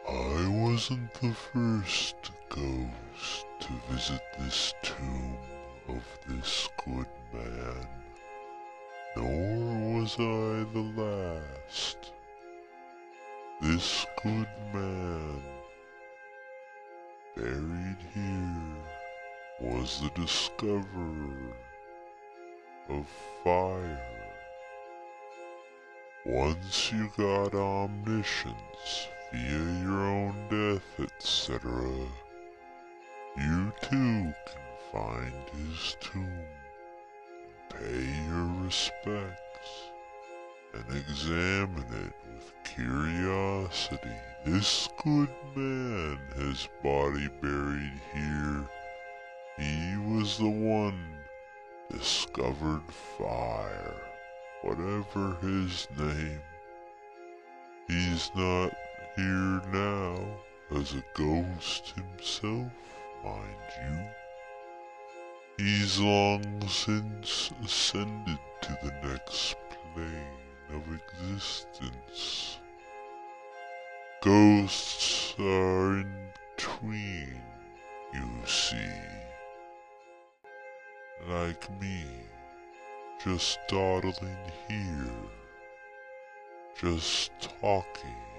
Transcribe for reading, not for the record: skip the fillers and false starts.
I wasn't the first ghost to visit this tomb of this good man, nor was I the last. This good man, buried here, was the discoverer of fire. Once you got omniscience via your own death, etc., you too can find his tomb, pay your respects, and examine it with curiosity. This good man has body buried here. He was the one discovered fire, whatever his name. He's not here now as a ghost himself, mind you. He's long since ascended to the next plane of existence. Ghosts are in between, you see. Like me, just dawdling here, just talking